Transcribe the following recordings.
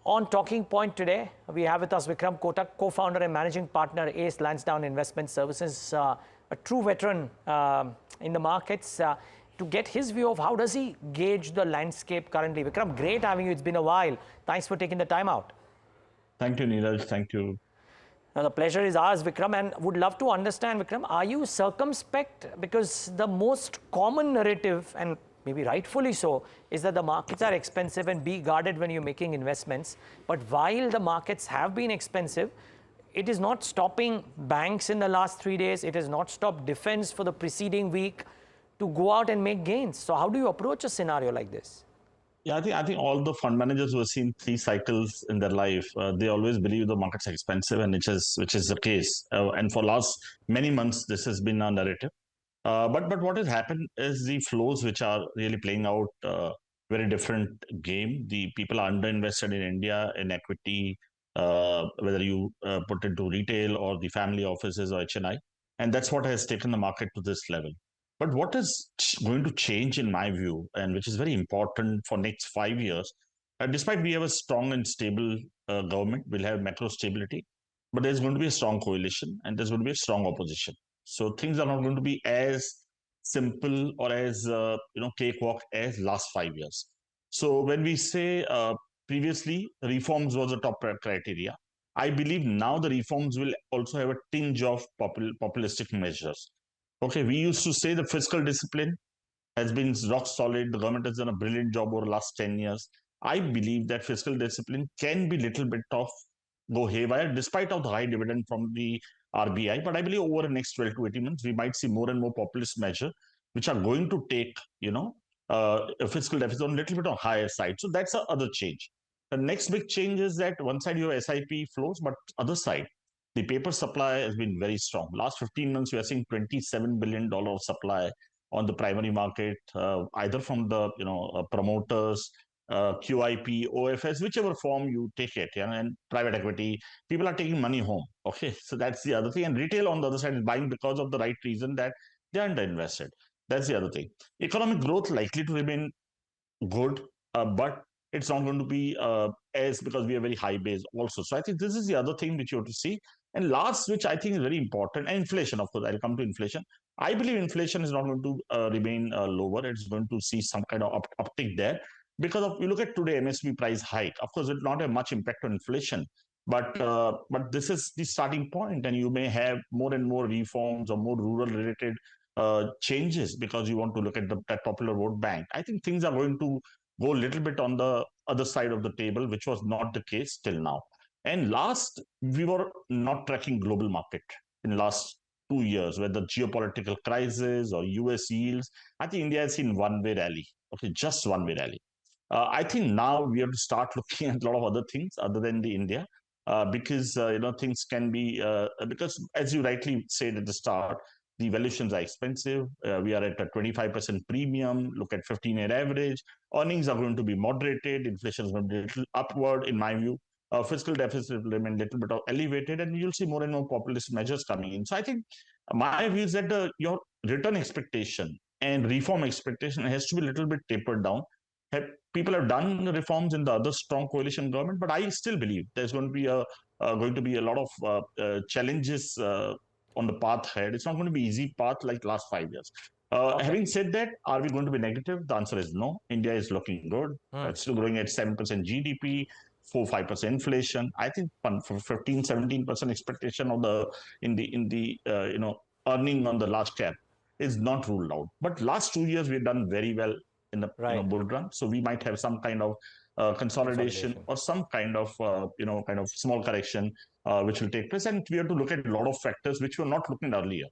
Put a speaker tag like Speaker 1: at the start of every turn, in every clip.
Speaker 1: On Talking Point today, we have with us Vikram Kotak, co-founder and managing partner, ACE Lansdowne Investment Services, a true veteran in the markets, to get his view of how does he gauge the landscape currently. Vikram, great having you. It's been a while. Thanks for taking the time out.
Speaker 2: Thank you, Neeraj. Thank you.
Speaker 1: Now, the pleasure is ours, Vikram, and would love to understand, Vikram, are you circumspect? Because the most common narrative, and maybe rightfully so, is that the markets are expensive and be guarded when you're making investments. But while the markets have been expensive, it is not stopping banks in the last 3 days. It has not stopped defense for the preceding week to go out and make gains. So how do you approach a scenario like this?
Speaker 2: Yeah, I think all the fund managers who have seen 3 cycles in their life, they always believe the market's expensive, and which is the case. And for last many months, this has been our narrative. But what has happened is the flows which are really playing out very different game. The people are underinvested in India in equity, whether you put into retail or the family offices or HNI, and that's what has taken the market to this level. But what is going to change, in my view, and which is very important for next 5 years, despite we have a strong and stable government, we'll have macro stability, but there's going to be a strong coalition and there's going to be a strong opposition. So things are not going to be as simple or as cakewalk as last 5 years. So when we say previously reforms was a top criteria, I believe now the reforms will also have a tinge of populistic measures. Okay, we used to say the fiscal discipline has been rock solid. The government has done a brilliant job over the last 10 years. I believe that fiscal discipline can be little bit of go haywire despite of the high dividend from the RBI. But I believe over the next 12 to 18 months, we might see more and more populist measures which are going to take, a fiscal deficit on a little bit on higher side. So that's the other change. The next big change is that one side you have SIP flows, but other side, the paper supply has been very strong. Last 15 months, we are seeing $27 billion of supply on the primary market, either from the promoters, QIP, OFS, whichever form you take it, and private equity. People are taking money home. Okay, so that's the other thing. And retail on the other side is buying because of the right reason, that they are underinvested. That's the other thing. Economic growth likely to remain good, but it's not going to be as, because we have very high base also. So I think this is the other thing which you have to see. And last, which I think is very important, and inflation, of course, I'll come to inflation. I believe inflation is not going to remain lower. It's going to see some kind of uptick there. Because of, you look at today, MSP price hike, of course, it will not have much impact on inflation. But this is the starting point, and you may have more and more reforms or more rural-related changes because you want to look at that popular vote bank. I think things are going to go a little bit on the other side of the table, which was not the case till now. And last, we were not tracking global market in last 2 years, whether geopolitical crisis or US yields. I think India has seen one-way rally, okay, just one-way rally. I think now we have to start looking at a lot of other things other than the India, because things can be, because as you rightly said at the start, the valuations are expensive. We are at a 25% premium. Look at 15-year average. Earnings are going to be moderated. Inflation is going to be a little upward, in my view. Fiscal deficit will remain a little bit elevated, and you'll see more and more populist measures coming in. So I think my view is that your return expectation and reform expectation has to be a little bit tapered down. People have done reforms in the other strong coalition government, but I still believe there's going to be a lot of challenges on the path ahead. It's not going to be easy path like last 5 years. Okay. Having said that, are we going to be negative? The answer is no. India is looking good. It's still growing at 7% GDP, 4-5% inflation. I think for 15-17% expectation of in the earning on the large cap is not ruled out. But last 2 years we've done very well in the bull run. So we might have some kind of consolidation or some kind of small correction which will take place. And we have to look at a lot of factors which we were not looking at earlier.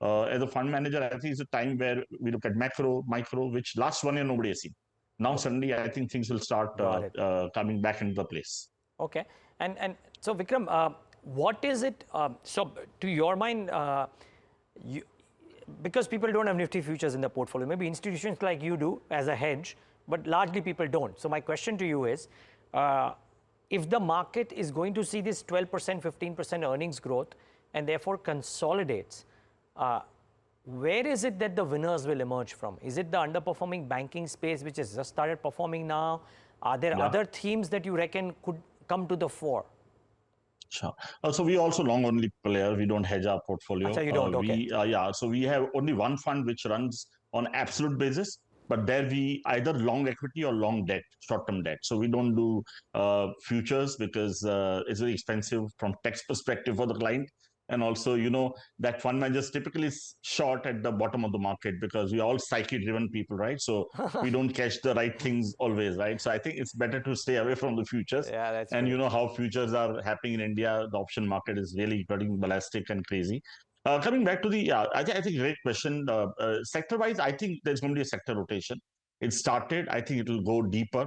Speaker 2: As a fund manager, I think it's a time where we look at macro, micro, which last 1 year nobody has seen. Now suddenly I think things will start coming back into the place.
Speaker 1: Okay. And so Vikram, what is it? So to your mind, because people don't have Nifty futures in their portfolio, maybe institutions like you do as a hedge, but largely people don't. So my question to you is, if the market is going to see this 12%, 15% earnings growth and therefore consolidates, where is it that the winners will emerge from? Is it the underperforming banking space which has just started performing now? Are there other themes that you reckon could come to the fore?
Speaker 2: Sure. So we also long only player. We don't hedge our portfolio.
Speaker 1: Achha, you don't, okay.
Speaker 2: So we have only one fund which runs on absolute basis, but there we either long equity or long debt, short-term debt. So we don't do futures because it's very expensive from tax perspective for the client. And also, that fund managers typically short at the bottom of the market because we are all psyche-driven people, right? So we don't catch the right things always, right? So I think it's better to stay away from the futures.
Speaker 1: Yeah, that's
Speaker 2: And
Speaker 1: true.
Speaker 2: you know how futures are happening in India. The option market is really getting ballistic and crazy. Coming back to I think great question. Sector-wise, I think there's going to be a sector rotation. It started. I think it will go deeper.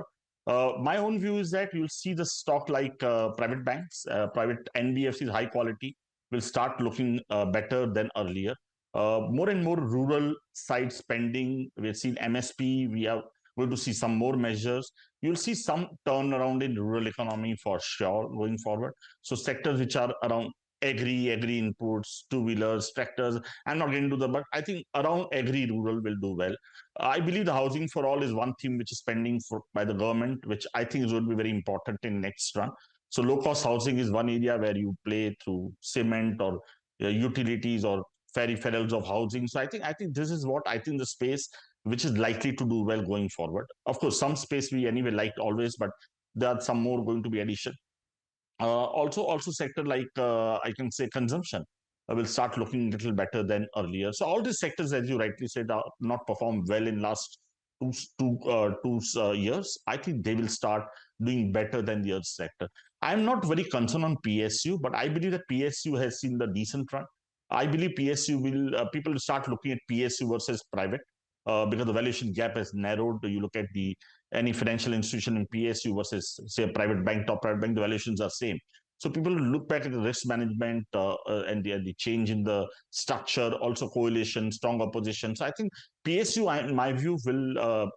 Speaker 2: My own view is that you'll see the stock like private banks, private NBFCs, high quality, will start looking better than earlier. More and more rural side spending. We've seen MSP. We are going to see some more measures. You'll see some turnaround in rural economy for sure going forward. So sectors which are around agri inputs, two-wheelers, tractors. I'm not getting into but I think around agri rural will do well. I believe the housing for all is one theme which is pending by the government, which I think is going to be very important in next run. So low-cost housing is one area where you play through cement or utilities or peripherals of housing. So I think this is what I think the space which is likely to do well going forward. Of course, some space we anyway liked always, but there are some more going to be addition. Also sector like I can say consumption will start looking a little better than earlier. So all these sectors, as you rightly said, are not performed well in last two years. I think they will start doing better than the other sector. I'm not very concerned on PSU, but I believe that PSU has seen the decent run. I believe PSU will people will start looking at PSU versus private because the valuation gap has narrowed. You look at any financial institution in PSU versus say a private bank, top private bank, the valuations are same. So people look back at the risk management and the change in the structure, also coalition, strong opposition. So I think PSU, in my view, will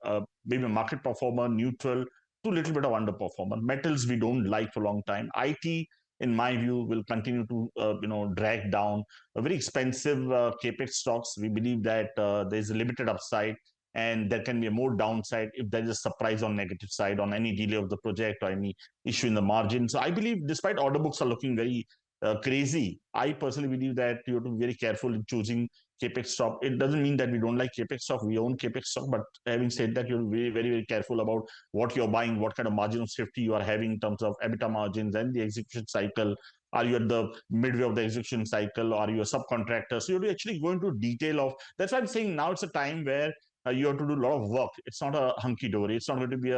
Speaker 2: maybe a market performer, neutral to a little bit of underperformer. Metals we don't like for a long time. IT, in my view, will continue to drag down a very expensive capex stocks. We believe that there is a limited upside and there can be a more downside if there is a surprise on negative side on any delay of the project or any issue in the margin. So I believe despite order books are looking very crazy, I personally believe that you have to be very careful in choosing capex stock. It doesn't mean that we don't like capex stock. We own capex stock, but having said that, you're very, very, very careful about what you're buying, what kind of margin of safety you are having in terms of EBITDA margins and the execution cycle. Are you at the midway of the execution cycle? Or are you a subcontractor? So you have to actually go into detail of. That's why I'm saying now it's a time where you have to do a lot of work. It's not a hunky-dory. It's not going to be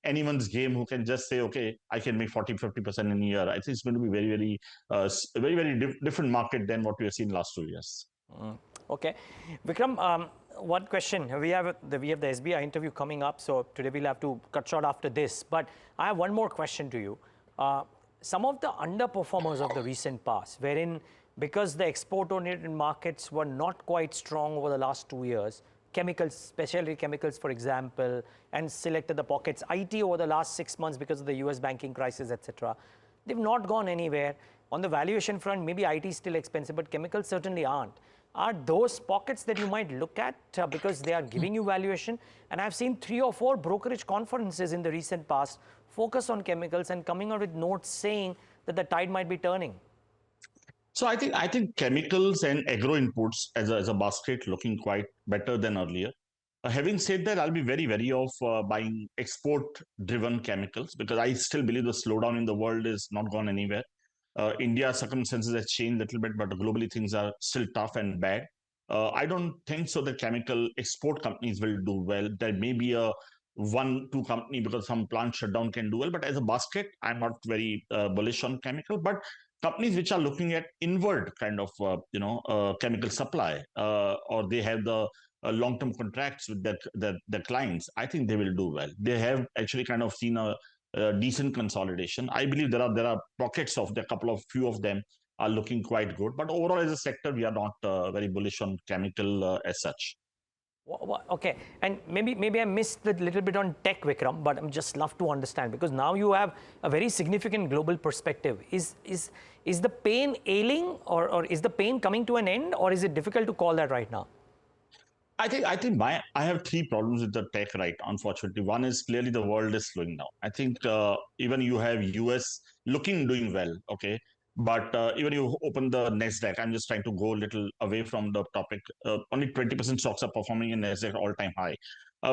Speaker 2: anyone's game who can just say, okay, I can make 40-50% in a year. I think it's going to be very different market than what we have seen last 2 years.
Speaker 1: Okay. Vikram, one question. We have the SBI interview coming up, so today we'll have to cut short after this. But I have one more question to you. Some of the underperformers of the recent past, wherein because the export-oriented markets were not quite strong over the last 2 years, chemicals, specialty chemicals, for example, and selected the pockets. IT over the last 6 months because of the US banking crisis, etc. They've not gone anywhere. On the valuation front, maybe IT is still expensive, but chemicals certainly aren't. Are those pockets that you might look at because they are giving you valuation? And I've seen 3 or 4 brokerage conferences in the recent past focus on chemicals and coming out with notes saying that the tide might be turning.
Speaker 2: So I think chemicals and agro inputs as a basket looking quite better than earlier. Having said that, I'll be very wary of buying export-driven chemicals because I still believe the slowdown in the world is not gone anywhere. India's circumstances have changed a little bit, but globally things are still tough and bad. I don't think so that chemical export companies will do well. There may be a 1-2 company because some plant shutdown can do well, but as a basket, I'm not very bullish on chemical. But companies which are looking at inward kind of chemical supply or they have the long-term contracts with their clients, I think they will do well. They have actually kind of seen a decent consolidation. I believe there are pockets of few of them are looking quite good, but overall as a sector we are not very bullish on chemical as such.
Speaker 1: Okay, and maybe I missed a little bit on tech, Vikram, but I'm just love to understand because now you have a very significant global perspective. Is the pain ailing or is the pain coming to an end, or is it difficult to call that right now?
Speaker 2: I have three problems with the tech right. Unfortunately, one is clearly the world is slowing down. I think even you have US looking doing well, okay, but even you open the Nasdaq. I'm just trying to go a little away from the topic. Only 20% stocks are performing in Nasdaq all-time high.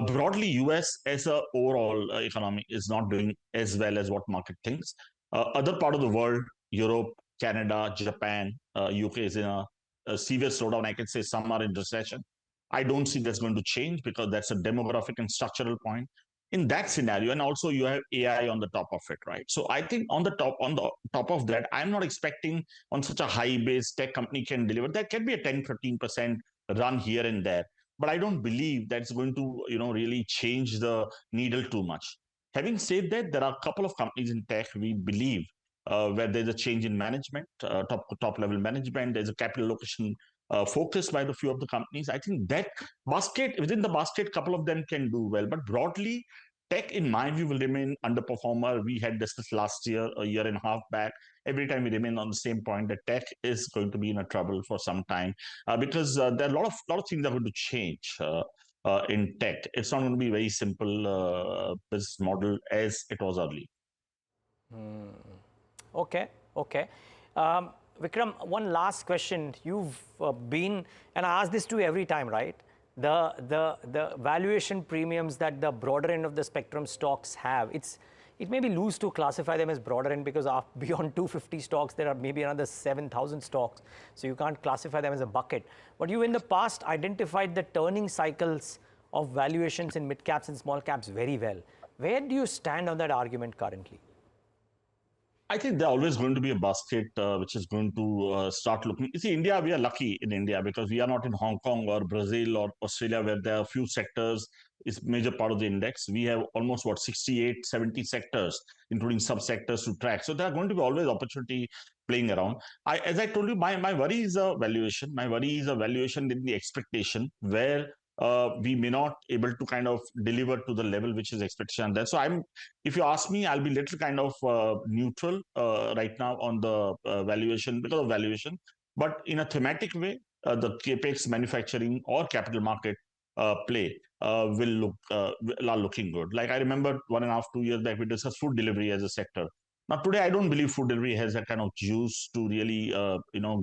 Speaker 2: Broadly, US as a overall economy is not doing as well as what market thinks. Other part of the world, Europe, Canada, Japan, UK is in a severe slowdown. I can say some are in recession. I don't see that's going to change because that's a demographic and structural point. In that scenario, and also you have AI on the top of it, right? So I think on the top of that, I'm not expecting on such a high base tech company can deliver. There can be a 10, 15% run here and there. But I don't believe that's going to, really change the needle too much. Having said that, there are a couple of companies in tech we believe where there's a change in management, top level management, there's a capital allocation focused by the few of the companies. I think that basket within the basket, couple of them can do well, but broadly, tech, in my view, will remain underperformer. We had discussed last year, a year and a half back. Every time we remain on the same point that tech is going to be in a trouble for some time because there are a lot of things that are going to change. In tech, it's not going to be very simple business model as it was early.
Speaker 1: Okay, okay. Vikram, one last question. You've been, and I ask this to you every time, right? The valuation premiums that the broader end of the spectrum stocks have, it may be loose to classify them as broader end because beyond 250 stocks, there are maybe another 7,000 stocks. So you can't classify them as a bucket. But you in the past identified the turning cycles of valuations in mid caps and small caps very well. Where do you stand on that argument currently?
Speaker 2: I think there's always going to be a basket which is going to start looking. You see, India, we are lucky in India because we are not in Hong Kong or Brazil or Australia where there are a few sectors is major part of the index. We have almost 68, 70 sectors, including subsectors to track. So there are going to be always opportunity playing around. As I told you, my worry is a valuation. My worry is a valuation in the expectation where we may not able to kind of deliver to the level which is expectation there. So if you ask me, I'll be little kind of neutral right now on the valuation because of valuation. But in a thematic way, the capex, manufacturing, or capital market play are looking good. Like I remember 1.5, 2 years back, we discussed food delivery as a sector. Now today, I don't believe food delivery has that kind of juice to really,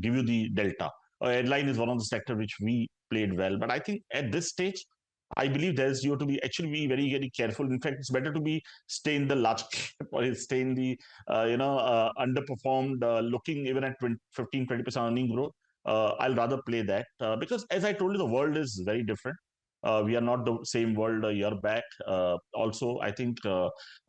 Speaker 2: give you the delta. Airline is one of the sector which we played well, but I think at this stage, I believe you have to be actually be very, very careful. In fact, it's better to be stay in the large cap or stay in the underperformed, looking even at 15-20% earning growth. I'll rather play that because, as I told you, the world is very different. We are not the same world a year back. Also, I think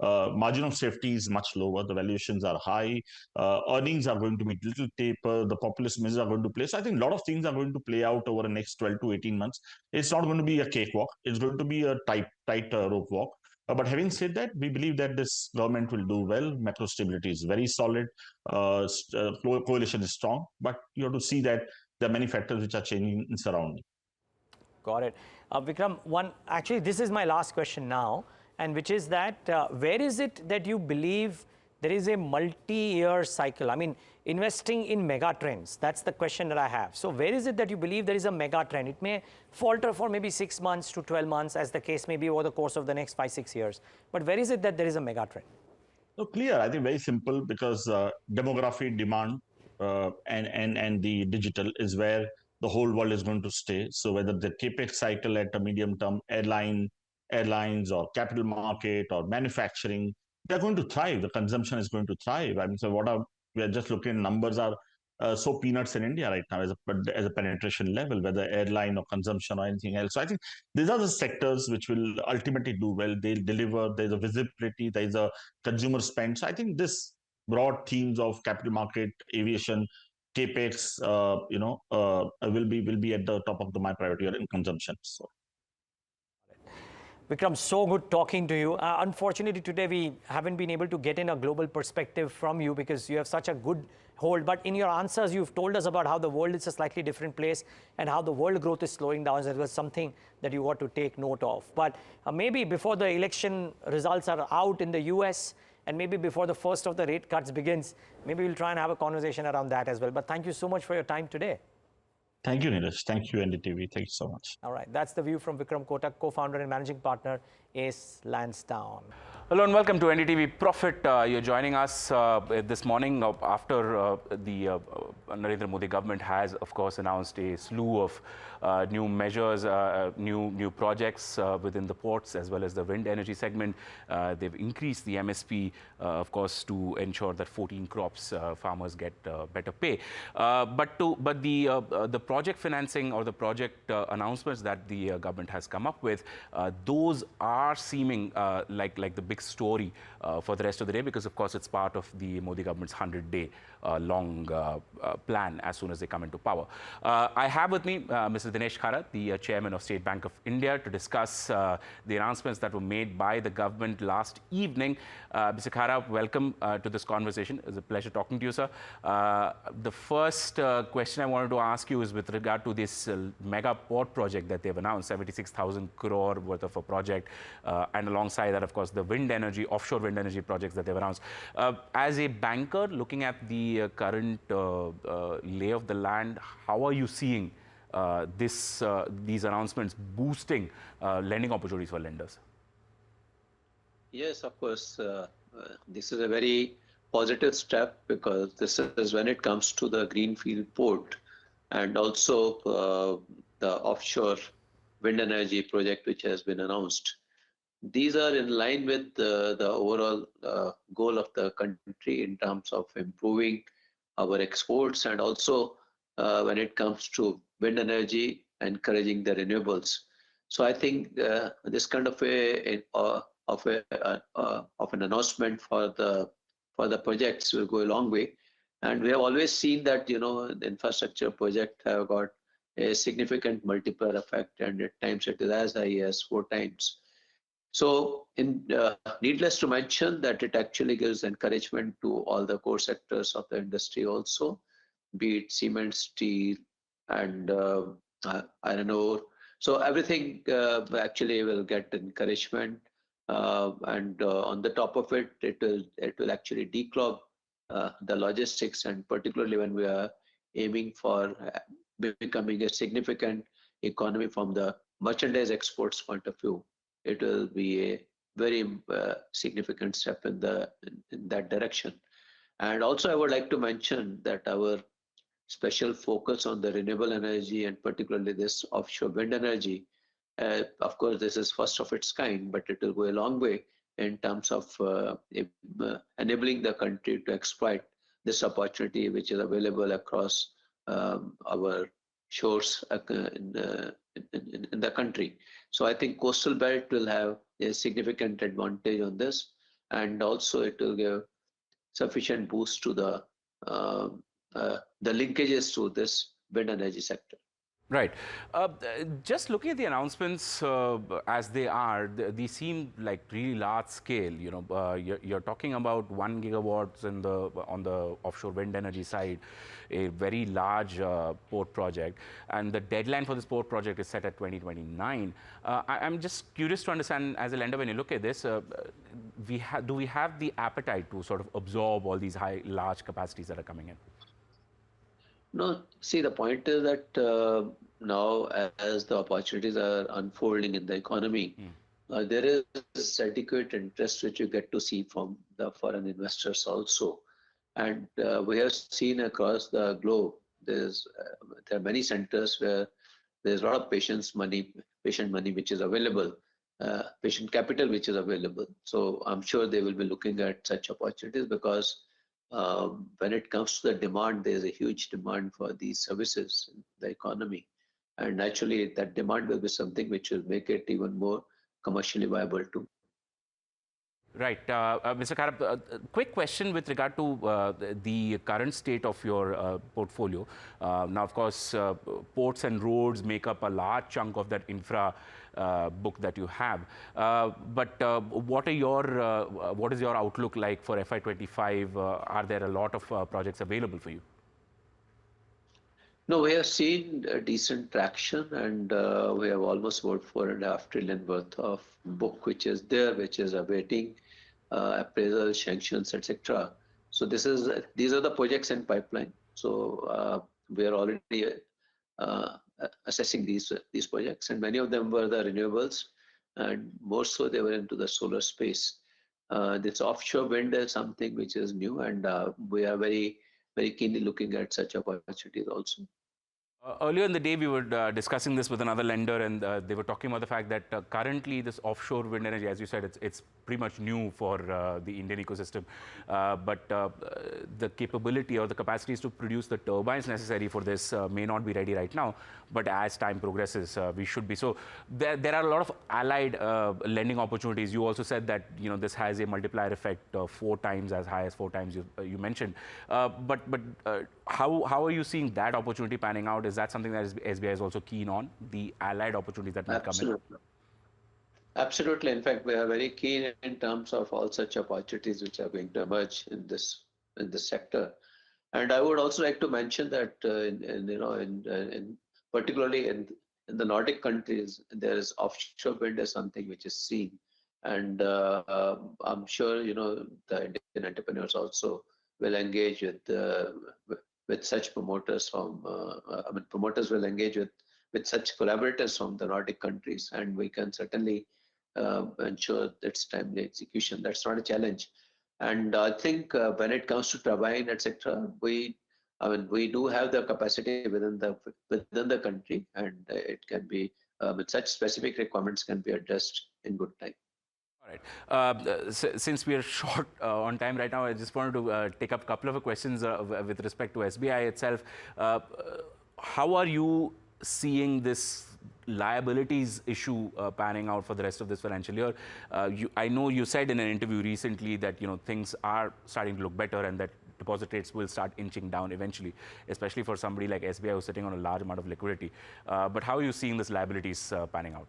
Speaker 2: margin of safety is much lower. The valuations are high. Earnings are going to be little taper. The populist measures are going to play. So I think a lot of things are going to play out over the next 12 to 18 months. It's not going to be a cakewalk. It's going to be a tight rope walk. But having said that, we believe that this government will do well. Macro stability is very solid. Coalition is strong. But you have to see that there are many factors which are changing in surrounding.
Speaker 1: Got it. Vikram, actually, this is my last question now, and which is that where is it that you believe there is a multi-year cycle? I mean, investing in mega trends, that's the question that I have. So where is it that you believe there is a mega trend? It may falter for maybe 6 months to 12 months, as the case may be over the course of the next 5-6 years. But where is it that there is a mega trend?
Speaker 2: So clear, I think very simple because demography, demand, and the digital is where the whole world is going to stay. So whether the capex cycle at a medium term, airlines or capital market or manufacturing, they're going to thrive. The consumption is going to thrive. I mean, so we are just looking at numbers are so peanuts in India right now as a penetration level, whether airline or consumption or anything else. So I think these are the sectors which will ultimately do well. They'll deliver. There's a visibility. There's a consumer spend. So I think this broad themes of capital market, aviation, capex, will be at the top of my priority in consumption. So.
Speaker 1: Vikram, so good talking to you. Unfortunately, today we haven't been able to get in a global perspective from you because you have such a good hold. But in your answers, you've told us about how the world is a slightly different place and how the world growth is slowing down. That was something that you ought to take note of. But maybe before the election results are out in the US, and maybe before the first of the rate cuts begins, maybe we'll try and have a conversation around that as well. But thank you so much for your time today.
Speaker 2: Thank you, Neeraj. Thank you, NDTV. Thank you so much.
Speaker 1: All right, that's the view from Vikram Kotak, co-founder and managing partner, ACE Lansdowne.
Speaker 3: Hello and welcome to NDTV Profit. You're joining us this morning after the Narendra Modi government has, of course, announced a slew of new measures, new projects within the ports as well as the wind energy segment. They've increased the MSP, of course, to ensure that 14 crops farmers get better pay. But the project financing or the project announcements that the government has come up with, those are seeming like the big story for the rest of the day, because of course it's part of the Modi government's 100-day long plan as soon as they come into power. I have with me Mr. Dinesh Khara, the chairman of State Bank of India, to discuss the announcements that were made by the government last evening. Mr. Khara, welcome to this conversation. It's a pleasure talking to you, sir. The first question I wanted to ask you is with regard to this mega port project that they've announced, 76,000 crore worth of a project, and alongside that, of course, the wind energy, offshore wind energy projects that they've announced. As a banker, looking at the current lay of the land, how are you seeing these announcements boosting lending opportunities for lenders?
Speaker 4: Yes, of course. This is a very positive step, because this is when it comes to the greenfield port and also the offshore wind energy project which has been announced. These are in line with the overall goal of the country in terms of improving our exports, and also when it comes to wind energy, encouraging the renewables. So I think this kind of an announcement for the projects will go a long way. And we have always seen that the infrastructure project have got a significant multiplier effect, and at times it is as high as 4 times. So needless to mention that it actually gives encouragement to all the core sectors of the industry also, be it cement, steel, and iron ore. So everything actually will get encouragement, and on the top of it, it will actually declog the logistics, and particularly when we are aiming for becoming a significant economy from the merchandise exports point of view. It will be a very significant step in that direction. And also, I would like to mention that our special focus on the renewable energy, and particularly this offshore wind energy, of course, this is first of its kind, but it will go a long way in terms of enabling the country to exploit this opportunity which is available across our shores in the country. So I think coastal belt will have a significant advantage on this, and also it will give sufficient boost to the linkages to this wind energy sector.
Speaker 3: Right. Just looking at the announcements as they are, they seem like really large scale. You're talking about 1 gigawatts on the offshore wind energy side, a very large port project, and the deadline for this port project is set at 2029. I'm just curious to understand, as a lender, when you look at this, do we have the appetite to sort of absorb all these large capacities that are coming in?
Speaker 4: No, see, the point is that now, as the opportunities are unfolding in the economy, there is adequate interest which you get to see from the foreign investors also. And we have seen across the globe, there are many centers where there's a lot of patient money which is available, patient capital which is available. So I'm sure they will be looking at such opportunities, because when it comes to the demand, there's a huge demand for these services in the economy. And naturally, that demand will be something which will make it even more commercially viable too.
Speaker 3: Right. Mr. Khara, quick question with regard to the current state of your portfolio. Now, of course, ports and roads make up a large chunk of that infra book that you have. But what is your outlook like for FY25? Are there a lot of projects available for you?
Speaker 4: No, we have seen decent traction, and we have almost about 4.5 trillion worth of book which is there, which is awaiting appraisal, sanctions, etc. So these are the projects in pipeline. So we are already assessing these projects, and many of them were the renewables, and more so they were into the solar space. This offshore wind is something which is new, and we are very keenly looking at such opportunities also.
Speaker 3: Earlier in the day, we were discussing this with another lender, and they were talking about the fact that currently this offshore wind energy, as you said, it's pretty much new for the Indian ecosystem. But the capability or the capacities to produce the turbines necessary for this may not be ready right now. But as time progresses, we should be. So there are a lot of allied lending opportunities. You also said that this has a multiplier effect of 4 times as high as 4 times you mentioned. But how are you seeing that opportunity panning out? Is that something that SBI is also keen on, the allied opportunities that might come in?
Speaker 4: Absolutely. In fact, we are very keen in terms of all such opportunities which are going to emerge in this sector. And I would also like to mention that particularly in the Nordic countries, there is offshore wind as something which is seen, and I'm sure the Indian entrepreneurs also will engage with such promoters from. Promoters will engage with such collaborators from the Nordic countries, and we can certainly ensure its timely execution. That's not a challenge. And I think when it comes to turbine, etc., we do have the capacity within the country, and it can be with such specific requirements can be addressed in good time.
Speaker 3: All right. Since we are short on time right now, I just wanted to take up a couple of questions with respect to SBI itself. How are you seeing this liabilities issue panning out for the rest of this financial year? I know you said in an interview recently that things are starting to look better and that deposit rates will start inching down eventually, especially for somebody like SBI who's sitting on a large amount of liquidity. But how are you seeing this liabilities panning out?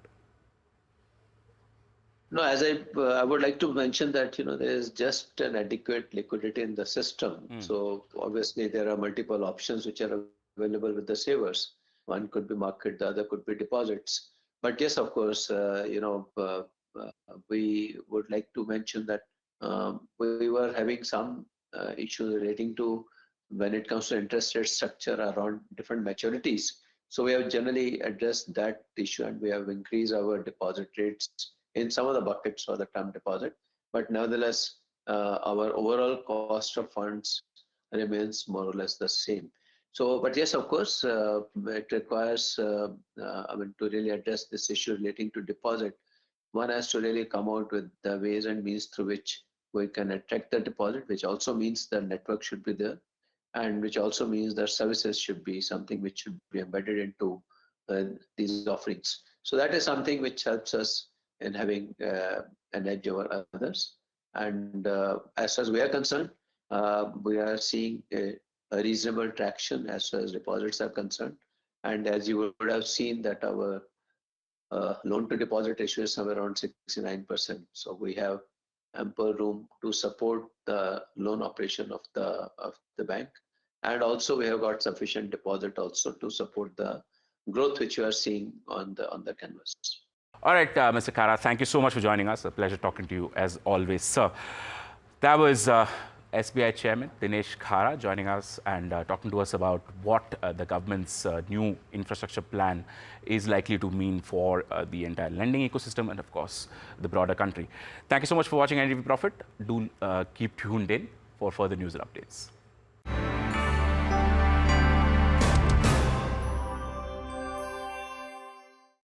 Speaker 4: No, as I would like to mention that there is just an adequate liquidity in the system. So obviously there are multiple options which are available with the savers. One could be market, the other could be deposits. But yes, of course, we would like to mention that we were having some issues relating to when it comes to interest rate structure around different maturities. So we have generally addressed that issue, and we have increased our deposit rates in some of the buckets for the term deposit. But nevertheless, our overall cost of funds remains more or less the same. So, but yes, of course, it requires, to really address this issue relating to deposit, one has to really come out with the ways and means through which we can attract the deposit, which also means the network should be there, and which also means that services should be something which should be embedded into these offerings. So that is something which helps us in having an edge over others. And as far as we are concerned, we are seeing a reasonable traction as far as deposits are concerned. And as you would have seen that our loan to deposit ratio is somewhere around 69%. So we have ample room to support the loan operation of the bank. And also we have got sufficient deposit also to support the growth which you are seeing on the canvas.
Speaker 3: All right, Mr. Khara, thank you so much for joining us. A pleasure talking to you as always, sir. That was SBI Chairman Dinesh Khara joining us and talking to us about what the government's new infrastructure plan is likely to mean for the entire lending ecosystem and, of course, the broader country. Thank you so much for watching NDTV Profit. Do keep tuned in for further news and updates.